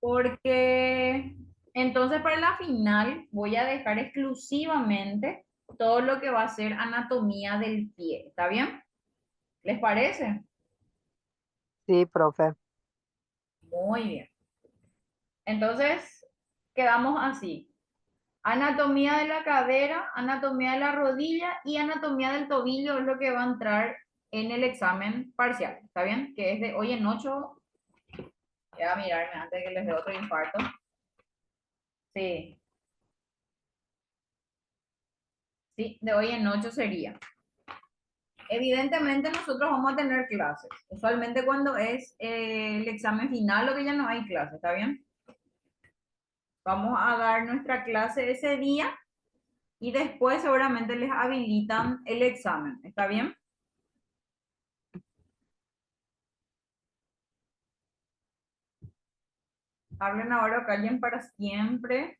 Porque entonces para la final voy a dejar exclusivamente todo lo que va a ser anatomía del pie. ¿Está bien? ¿Les parece? Sí, profe. Muy bien. Entonces, quedamos así. Anatomía de la cadera, anatomía de la rodilla y anatomía del tobillo es lo que va a entrar en el examen parcial. ¿Está bien? Que es de hoy en 8. Voy a mirarme antes de que les dé otro infarto. Sí, sí, de hoy en 8 sería. Evidentemente nosotros vamos a tener clases. Usualmente cuando es el examen final lo que ya no hay clases, ¿está bien? Vamos a dar nuestra clase ese día y después seguramente les habilitan el examen, ¿está bien? Hablen ahora o callen para siempre.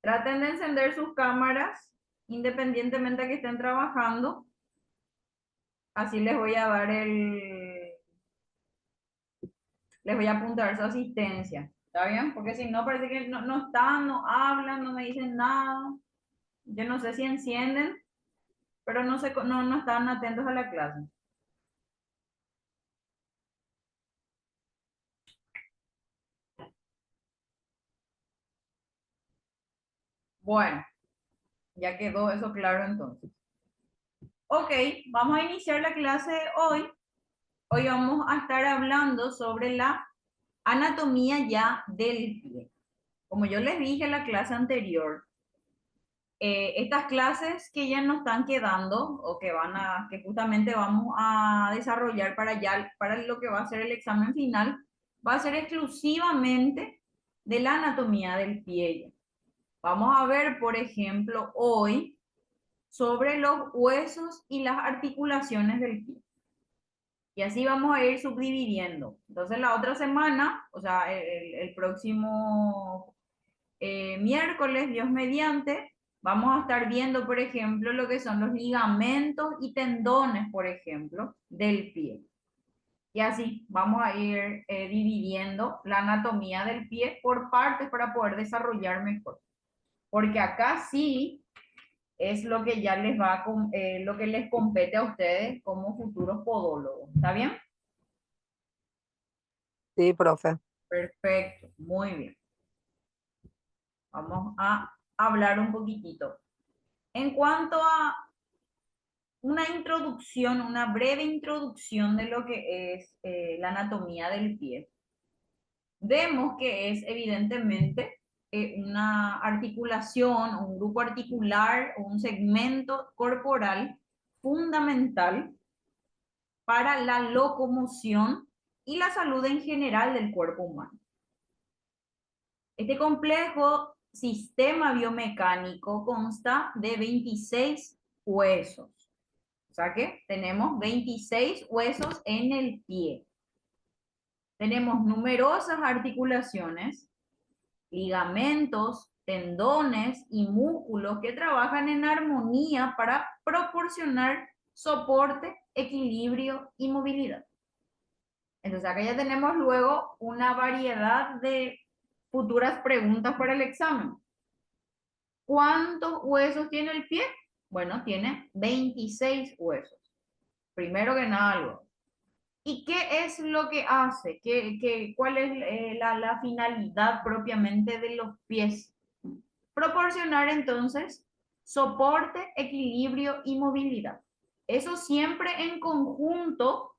Traten de encender sus cámaras independientemente de que estén trabajando. Así les voy a apuntar su asistencia. ¿Está bien? Porque si no, parece que no están, no hablan, no me dicen nada. Yo no sé si encienden, pero no están atentos a la clase. Bueno, ya quedó eso claro entonces. Ok, vamos a iniciar la clase de hoy. Hoy vamos a estar hablando sobre la anatomía ya del pie. Como yo les dije en la clase anterior, estas clases que ya nos están quedando o que justamente vamos a desarrollar para lo que va a ser el examen final, va a ser exclusivamente de la anatomía del pie. Vamos a ver, por ejemplo, hoy sobre los huesos y las articulaciones del pie. Y así vamos a ir subdividiendo. Entonces la otra semana, o sea, el próximo miércoles, Dios mediante, vamos a estar viendo, por ejemplo, lo que son los ligamentos y tendones, por ejemplo, del pie. Y así vamos a ir dividiendo la anatomía del pie por partes para poder desarrollar mejor. Porque acá sí es lo que ya lo que les compete a ustedes como futuros podólogos. ¿Está bien? Sí, profe. Perfecto, muy bien. Vamos a hablar un poquitito. En cuanto a una introducción, una breve introducción de lo que es la anatomía del pie, vemos que es evidentemente una articulación, un grupo articular, un segmento corporal fundamental para la locomoción y la salud en general del cuerpo humano. Este complejo sistema biomecánico consta de 26 huesos. O sea que tenemos 26 huesos en el pie. Tenemos numerosas articulaciones, ligamentos, tendones y músculos que trabajan en armonía para proporcionar soporte, equilibrio y movilidad. Entonces acá ya tenemos luego una variedad de futuras preguntas para el examen. ¿Cuántos huesos tiene el pie? Bueno, tiene 26 huesos. Primero que nada, algo. ¿Y qué es lo que hace? ¿Cuál es la finalidad propiamente de los pies? Proporcionar entonces soporte, equilibrio y movilidad. Eso siempre en conjunto,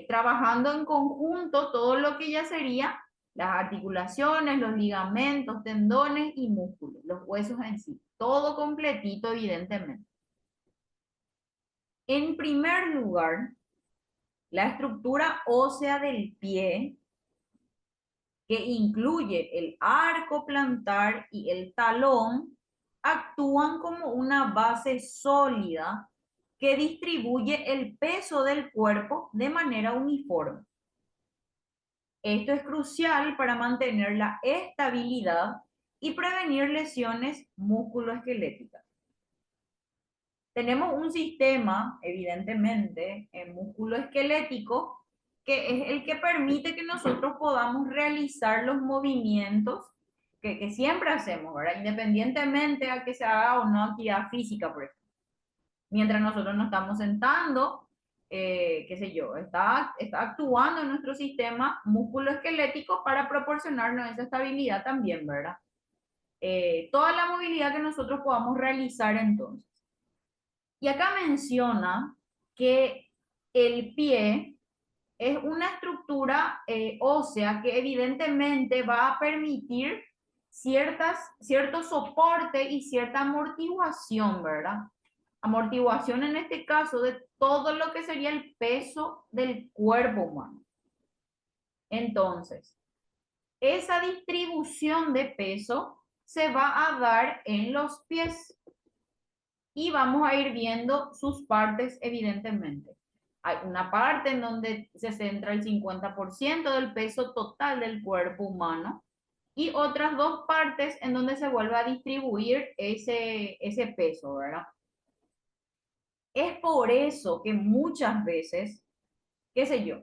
trabajando en conjunto todo lo que ya sería las articulaciones, los ligamentos, tendones y músculos, los huesos en sí. Todo completito, evidentemente. En primer lugar, la estructura ósea del pie, que incluye el arco plantar y el talón, actúan como una base sólida que distribuye el peso del cuerpo de manera uniforme. Esto es crucial para mantener la estabilidad y prevenir lesiones musculoesqueléticas. Tenemos un sistema, evidentemente, musculoesquelético, que es el que permite que nosotros podamos realizar los movimientos que siempre hacemos, ¿verdad? Independientemente a que se haga o no actividad física, por ejemplo. Mientras nosotros nos estamos sentando, qué sé yo, está actuando en nuestro sistema musculoesquelético para proporcionarnos esa estabilidad también, ¿verdad? Toda la movilidad que nosotros podamos realizar entonces. Y acá menciona que el pie es una estructura ósea que evidentemente va a permitir cierto soporte y cierta amortiguación, ¿verdad? Amortiguación en este caso de todo lo que sería el peso del cuerpo humano. Entonces, esa distribución de peso se va a dar en los pies y vamos a ir viendo sus partes evidentemente. Hay una parte en donde se centra el 50% del peso total del cuerpo humano y otras dos partes en donde se vuelve a distribuir ese peso, ¿verdad? Es por eso que muchas veces, qué sé yo,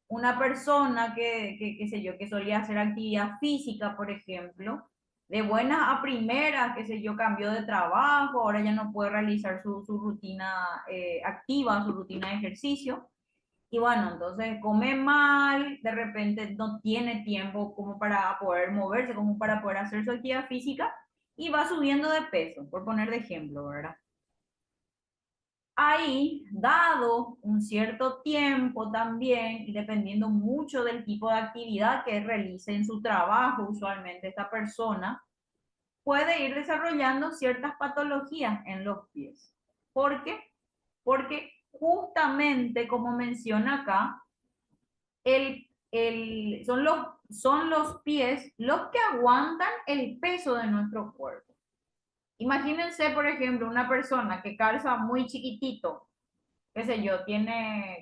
una persona qué sé yo, que solía hacer actividad física, por ejemplo, de buenas a primeras, qué sé yo, cambió de trabajo, ahora ya no puede realizar su rutina activa, su rutina de ejercicio. Y bueno, entonces come mal, de repente no tiene tiempo como para poder moverse, como para poder hacer su actividad física y va subiendo de peso, por poner de ejemplo, ¿verdad? Ahí, dado un cierto tiempo también, y dependiendo mucho del tipo de actividad que realice en su trabajo, usualmente esta persona, puede ir desarrollando ciertas patologías en los pies. ¿Por qué? Porque justamente, como menciona acá, son los pies los que aguantan el peso de nuestro cuerpo. Imagínense, por ejemplo, una persona que calza muy chiquitito, qué sé yo,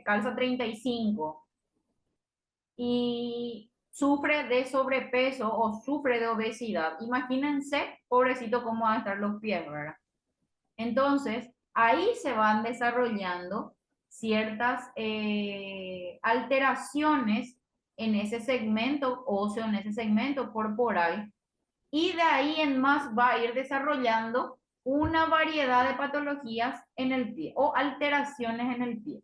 calza 35 y sufre de sobrepeso o sufre de obesidad. Imagínense, pobrecito, cómo van a estar los pies, ¿verdad? Entonces, ahí se van desarrollando ciertas alteraciones en ese segmento óseo, en ese segmento corporal, y de ahí en más va a ir desarrollando una variedad de patologías en el pie o alteraciones en el pie.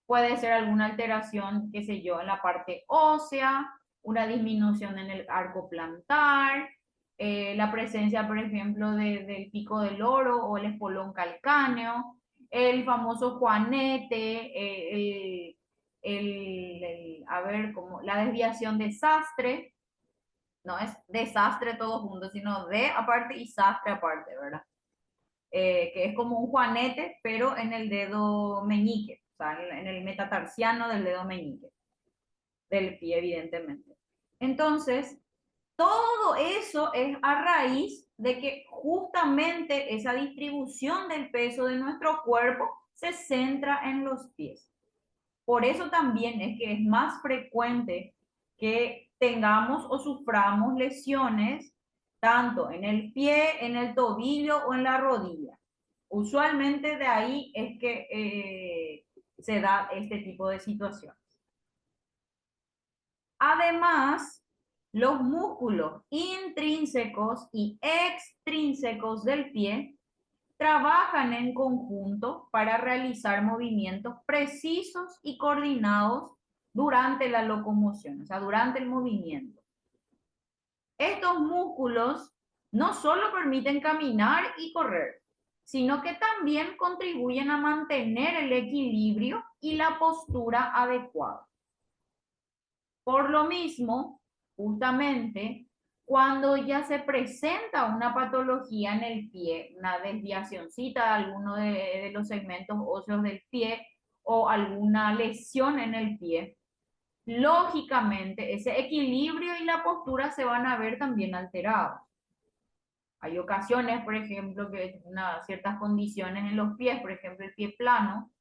Puede ser alguna alteración, qué sé yo, en la parte ósea, una disminución en el arco plantar, la presencia, por ejemplo, del pico del loro o el espolón calcáneo, el famoso juanete, a ver, como la desviación de sastre, no es desastre todo junto, sino de aparte y sastre aparte, ¿verdad? Que es como un juanete, pero en el dedo meñique, o sea, en el metatarsiano del dedo meñique, del pie, evidentemente. Entonces, todo eso es a raíz de que justamente esa distribución del peso de nuestro cuerpo se centra en los pies. Por eso también es que es más frecuente que tengamos o suframos lesiones tanto en el pie, en el tobillo o en la rodilla. Usualmente de ahí es que se da este tipo de situaciones. Además, los músculos intrínsecos y extrínsecos del pie trabajan en conjunto para realizar movimientos precisos y coordinados durante la locomoción, o sea, durante el movimiento. Estos músculos no solo permiten caminar y correr, sino que también contribuyen a mantener el equilibrio y la postura adecuada. Por lo mismo, justamente, cuando ya se presenta una patología en el pie, una desviacióncita de alguno de los segmentos óseos del pie o alguna lesión en el pie, lógicamente ese equilibrio y la postura se van a ver también alterados. Hay ocasiones, por ejemplo, que ciertas condiciones en los pies, por ejemplo, el pie plano,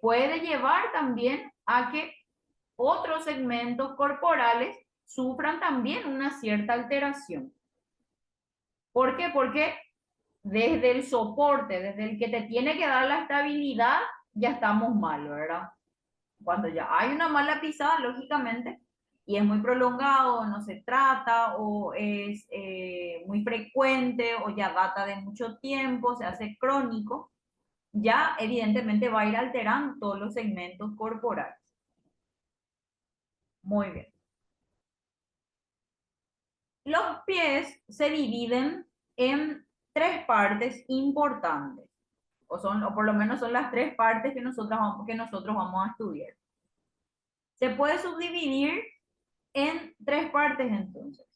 puede llevar también a que otros segmentos corporales sufran también una cierta alteración. ¿Por qué? Porque desde el soporte, desde el que te tiene que dar la estabilidad, ya estamos mal, ¿verdad? Cuando ya hay una mala pisada, lógicamente, y es muy prolongado, no se trata, o es muy frecuente, o ya data de mucho tiempo, se hace crónico, ya evidentemente va a ir alterando todos los segmentos corporales. Muy bien. Los pies se dividen en tres partes importantes, o por lo menos son las tres partes que nosotros vamos a estudiar. Se puede subdividir en tres partes entonces.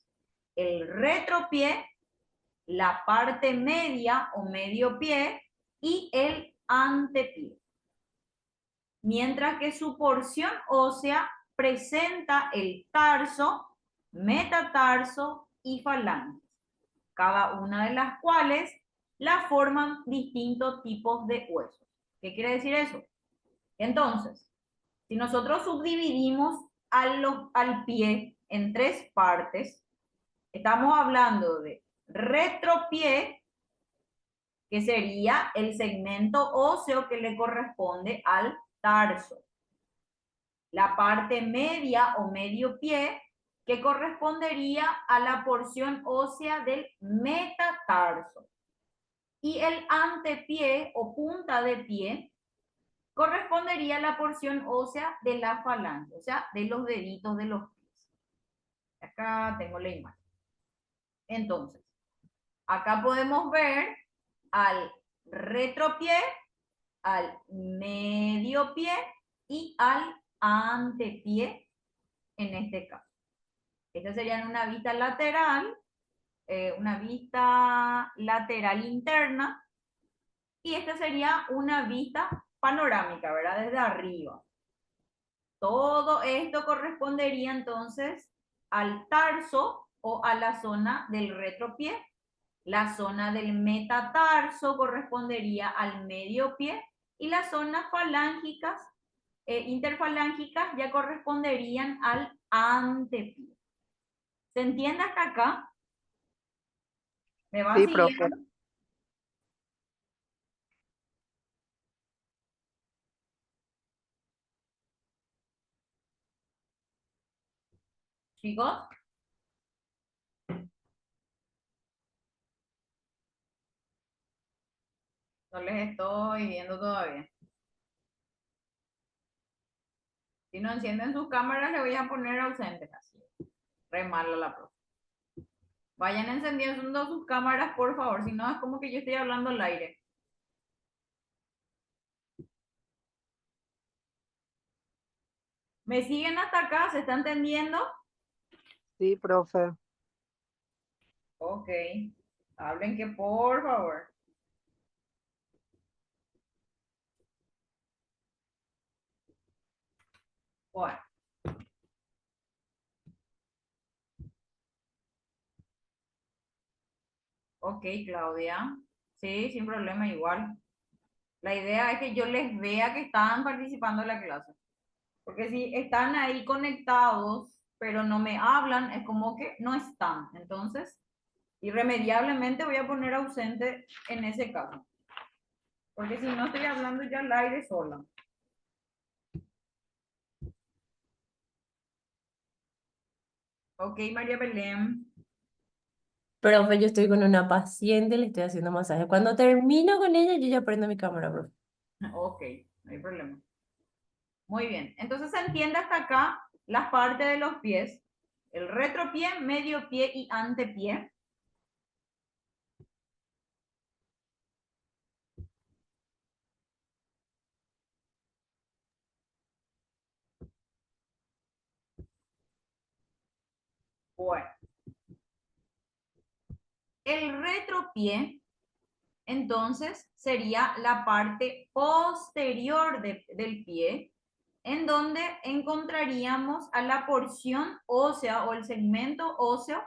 El retropié, la parte media o medio pie y el antepié. Mientras que su porción ósea presenta el tarso, metatarso y falange, cada una de las cuales la forman distintos tipos de huesos. ¿Qué quiere decir eso? Entonces, si nosotros subdividimos al pie en tres partes, estamos hablando de retropié, que sería el segmento óseo que le corresponde al tarso. La parte media o medio pie, que correspondería a la porción ósea del metatarso. Y el antepié o punta de pie correspondería a la porción ósea de la falange, o sea, de los deditos de los pies. Acá tengo la imagen. Entonces, acá podemos ver al retropié, al medio pie y al antepié en este caso. Esta sería una vista lateral interna, y esta sería una vista panorámica, ¿verdad? Desde arriba. Todo esto correspondería entonces al tarso o a la zona del retropié. La zona del metatarso correspondería al medio pie y las zonas falángicas, interfalángicas, ya corresponderían al antepié. ¿Se entiende hasta acá? ¿Me van Sí, profe. siguiendo? Chicos, no les estoy viendo todavía. Si no encienden sus cámaras, le voy a poner ausentes. Así. Re mala la profe. Vayan encendiendo sus cámaras, por favor. Si no, es como que yo estoy hablando al aire. ¿Me siguen hasta acá? ¿Se está entendiendo? Sí, profe. Ok. Hablen que por favor. Bueno. Ok, Claudia. Sí, sin problema, igual. La idea es que yo les vea que están participando en la clase. Porque si están ahí conectados, pero no me hablan, es como que no están. Entonces, irremediablemente voy a poner ausente en ese caso. Porque si no estoy hablando ya al aire sola. Ok, María Belén. Profe, yo estoy con una paciente, le estoy haciendo masaje. Cuando termino con ella, yo ya prendo mi cámara, profe. Ok, no hay problema. Muy bien. Entonces se entiende hasta acá las partes de los pies. El retropié, medio pie y antepié. Bueno. El retropié, entonces, sería la parte posterior del pie, en donde encontraríamos a la porción ósea o el segmento óseo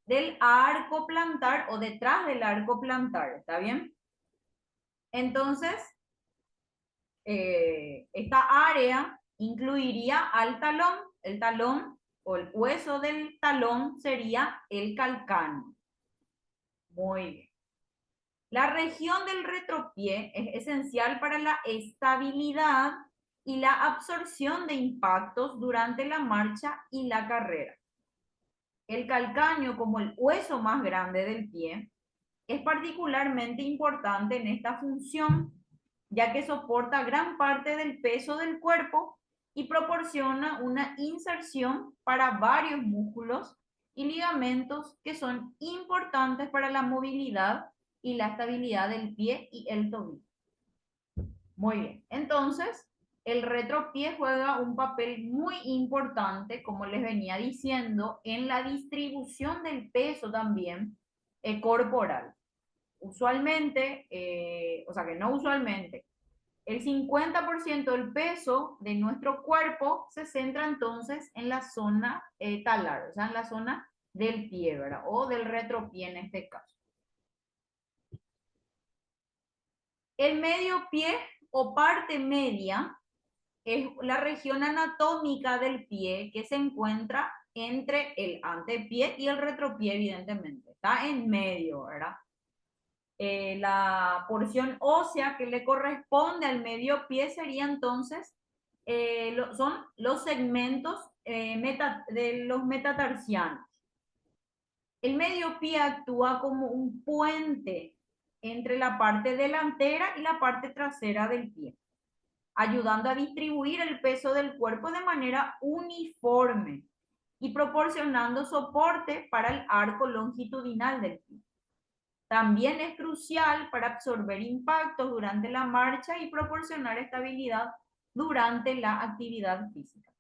del arco plantar o detrás del arco plantar, ¿está bien? Entonces, esta área incluiría al talón. El talón o el hueso del talón sería el calcáneo. Muy bien. La región del retropié es esencial para la estabilidad y la absorción de impactos durante la marcha y la carrera. El calcáneo, como el hueso más grande del pie, es particularmente importante en esta función, ya que soporta gran parte del peso del cuerpo y proporciona una inserción para varios músculos y ligamentos que son importantes para la movilidad y la estabilidad del pie y el tobillo. Muy bien, entonces el retropié juega un papel muy importante, como les venía diciendo, en la distribución del peso también corporal. Usualmente, o sea que no usualmente, el 50% del peso de nuestro cuerpo se centra entonces en la zona talar, o sea, en la zona del pie, ¿verdad? O del retropié en este caso. El medio pie o parte media es la región anatómica del pie que se encuentra entre el antepié y el retropié, evidentemente. Está en medio, ¿verdad? La porción ósea que le corresponde al medio pie sería entonces, son los segmentos de los metatarsianos. El medio pie actúa como un puente entre la parte delantera y la parte trasera del pie, ayudando a distribuir el peso del cuerpo de manera uniforme y proporcionando soporte para el arco longitudinal del pie. También es crucial para absorber impactos durante la marcha y proporcionar estabilidad durante la actividad física.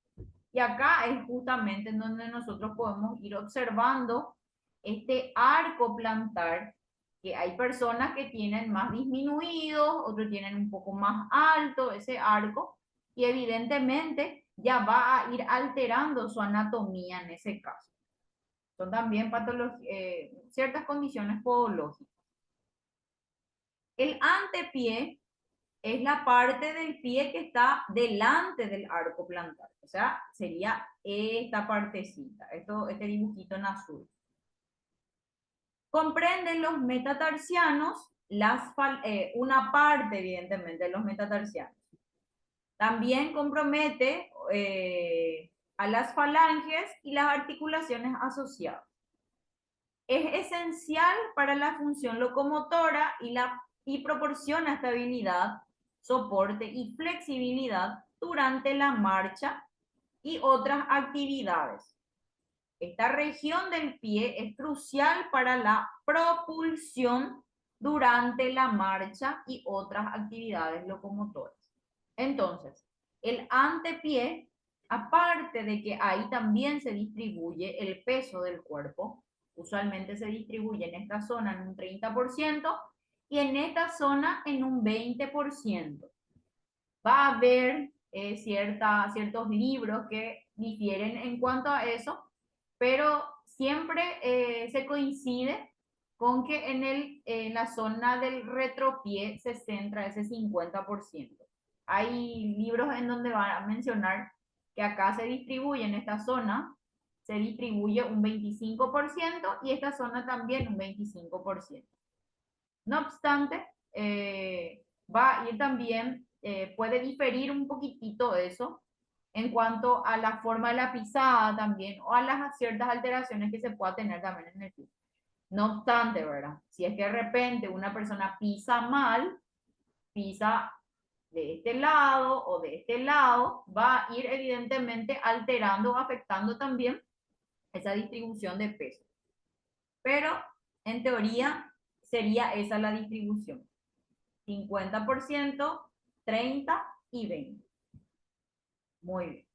Y acá es justamente en donde nosotros podemos ir observando este arco plantar, que hay personas que tienen más disminuidos, otros tienen un poco más alto ese arco, y evidentemente ya va a ir alterando su anatomía en ese caso. Son también ciertas condiciones podológicas. El antepié es la parte del pie que está delante del arco plantar. O sea, sería esta partecita, este dibujito en azul. Comprenden los metatarsianos, una parte, evidentemente, de los metatarsianos. También compromete a las falanges y las articulaciones asociadas. Es esencial para la función locomotora y proporciona estabilidad, soporte y flexibilidad durante la marcha y otras actividades. Esta región del pie es crucial para la propulsión durante la marcha y otras actividades locomotoras. Entonces, el antepié, aparte de que ahí también se distribuye el peso del cuerpo, usualmente se distribuye en esta zona en un 30% y en esta zona en un 20%. Va a haber ciertos libros que difieren en cuanto a eso, pero siempre se coincide con que en la zona del retropié se centra ese 50%. Hay libros en donde van a mencionar que acá se distribuye en esta zona, se distribuye un 25% y esta zona también un 25%. No obstante, va a ir también, puede diferir un poquitito eso en cuanto a la forma de la pisada también o a las ciertas alteraciones que se pueda tener también en el pie. No obstante, ¿verdad? Si es que de repente una persona pisa mal, pisa de este lado o de este lado, va a ir evidentemente alterando o afectando también esa distribución de peso. Pero en teoría sería esa la distribución. 50%, 30 y 20. Muy bien.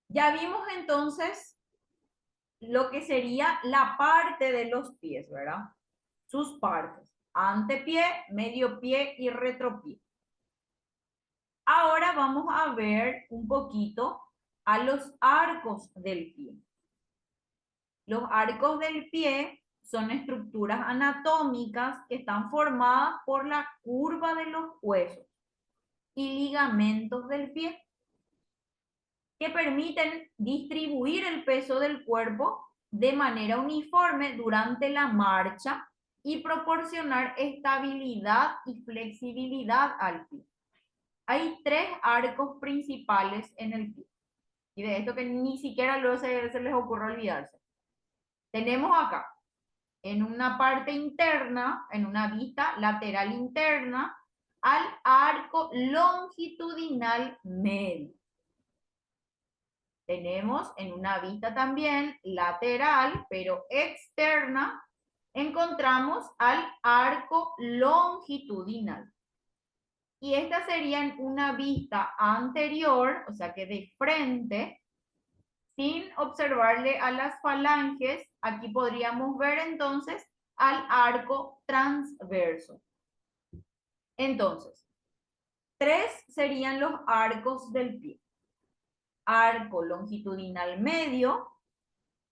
Ya vimos entonces lo que sería la parte de los pies, ¿verdad? Sus partes. Antepié, medio pie y retropié. Ahora vamos a ver un poquito a los arcos del pie. Los arcos del pie son estructuras anatómicas que están formadas por la curva de los huesos y ligamentos del pie, que permiten distribuir el peso del cuerpo de manera uniforme durante la marcha y proporcionar estabilidad y flexibilidad al pie. Hay 3 arcos principales en el pie. Y de esto que ni siquiera luego se les ocurre olvidarse. Tenemos acá, en una parte interna, en una vista lateral interna, al arco longitudinal medio. Tenemos en una vista también lateral, pero externa, encontramos al arco longitudinal. Y esta sería en una vista anterior, o sea que de frente, sin observarle a las falanges. Aquí podríamos ver entonces al arco transverso. Entonces, 3 serían los arcos del pie. Arco longitudinal medio,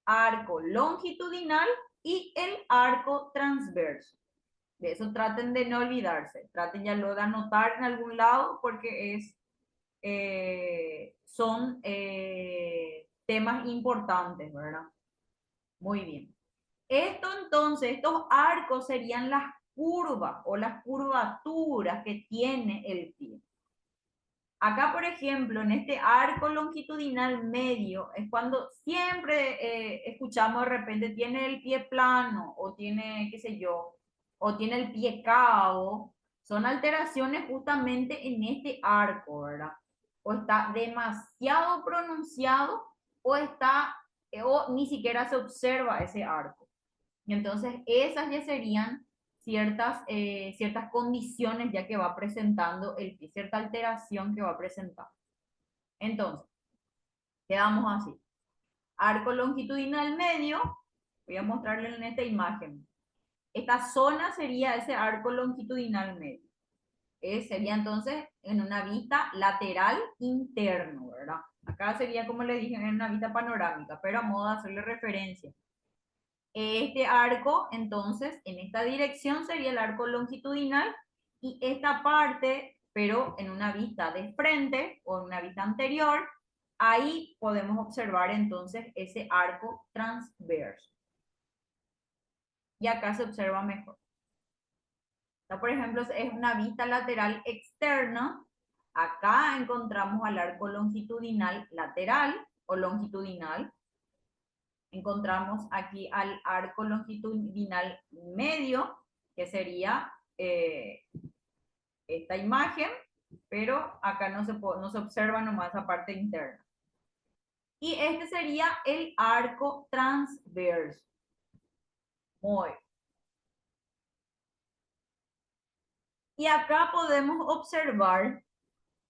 arco longitudinal y el arco transverso. De eso traten de no olvidarse. Traten ya luego de anotar en algún lado porque son temas importantes, ¿verdad? Muy bien. Esto entonces, estos arcos serían las curvas o las curvaturas que tiene el pie. Acá, por ejemplo, en este arco longitudinal medio, es cuando siempre escuchamos de repente, tiene el pie plano, o tiene, qué sé yo, o tiene el pie cabo. Son alteraciones justamente en este arco, ¿verdad? O está demasiado pronunciado, o o ni siquiera se observa ese arco. Y entonces esas ya serían ciertas condiciones ya que va presentando el pie, cierta alteración que va presentando. Entonces, quedamos así. Arco longitudinal medio, voy a mostrarle en esta imagen. Esta zona sería ese arco longitudinal medio. Sería entonces en una vista lateral interno, ¿verdad? Acá sería, como le dije, en una vista panorámica, pero a modo de hacerle referencia. Este arco, entonces, en esta dirección sería el arco longitudinal y esta parte, pero en una vista de frente o en una vista anterior, ahí podemos observar entonces ese arco transverso. Y acá se observa mejor. Esta, por ejemplo, es una vista lateral externa. Acá encontramos al arco longitudinal lateral o longitudinal. Encontramos aquí al arco longitudinal medio, que sería esta imagen, pero acá no se observa nomás esa parte interna. Y este sería el arco transverso. Muy bien. Y acá podemos observar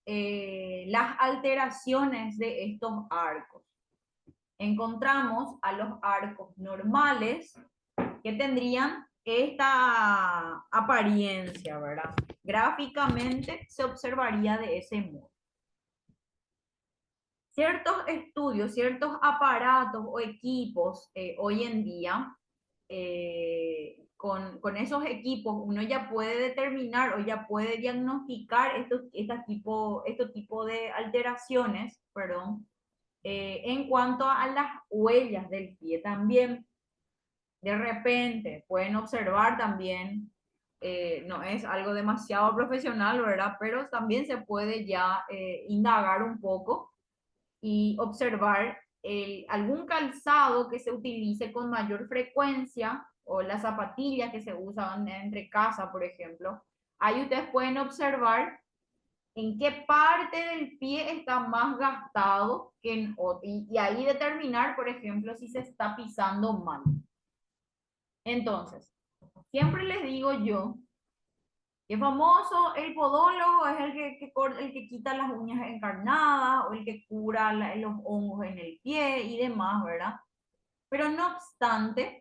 las alteraciones de estos arcos. Encontramos a los arcos normales que tendrían esta apariencia, ¿verdad? Gráficamente se observaría de ese modo. Ciertos estudios, ciertos aparatos o equipos hoy en día, con esos equipos uno ya puede determinar o ya puede diagnosticar estos tipo de alteraciones, perdón, en cuanto a las huellas del pie también. De repente pueden observar también, no es algo demasiado profesional, ¿verdad? Pero también se puede ya indagar un poco y observar algún calzado que se utilice con mayor frecuencia o las zapatillas que se usan entre casa, por ejemplo. Ahí ustedes pueden observar en qué parte del pie está más gastado que en otro, y ahí determinar, por ejemplo, si se está pisando mal. Entonces, siempre les digo yo que famoso el podólogo es el que quita las uñas encarnadas o el que cura los hongos en el pie y demás, ¿verdad? Pero no obstante,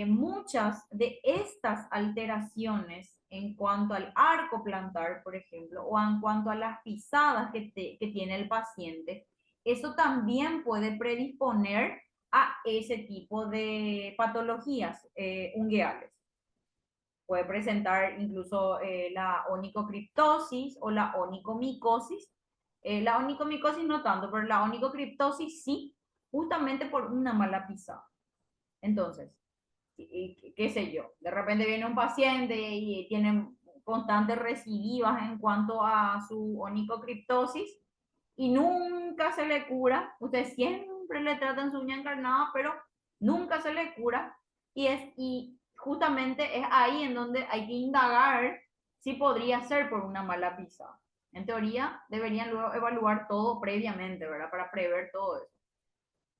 muchas de estas alteraciones en cuanto al arco plantar, por ejemplo, o en cuanto a las pisadas que tiene el paciente, eso también puede predisponer a ese tipo de patologías ungueales. Puede presentar incluso la onicocriptosis o la onicomicosis, La onicomicosis no tanto, pero la onicocriptosis sí, justamente por una mala pisada. Entonces, qué sé yo, de repente viene un paciente y tiene constantes recidivas en cuanto a su onicocriptosis y nunca se le cura. Usted siempre le tratan su uña encarnada, pero nunca se le cura. Y justamente es ahí en donde hay que indagar si podría ser por una mala pisada. En teoría, deberían luego evaluar todo previamente, ¿verdad? Para prever todo eso.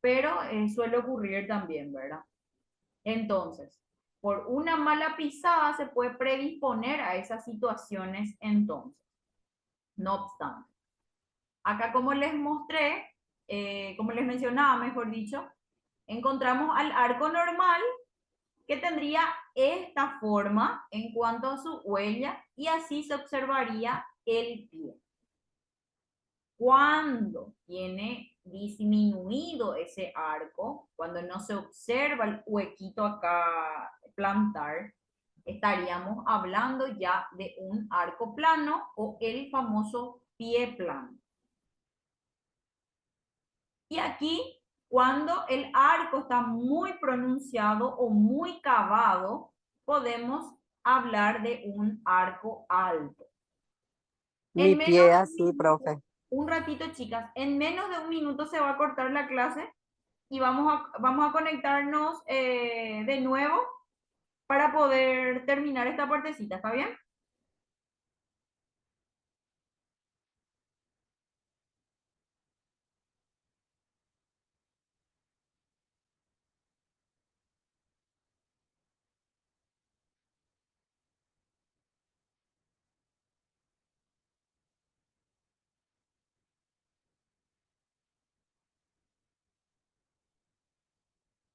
Pero suele ocurrir también, ¿verdad? Entonces, por una mala pisada se puede predisponer a esas situaciones entonces. No obstante, acá como les mostré, como les mencionaba, mejor dicho, encontramos al arco normal que tendría esta forma en cuanto a su huella y así se observaría el pie. Cuando tiene disminuido ese arco, cuando no se observa el huequito acá plantar, estaríamos hablando ya de un arco plano o el famoso pie plano. Y aquí, cuando el arco está muy pronunciado o muy cavado, podemos hablar de un arco alto. Mi En menos pie de así, profe. un ratito, chicas, en menos de un minuto se va a cortar la clase y vamos a conectarnos de nuevo para poder terminar esta partecita, ¿está bien?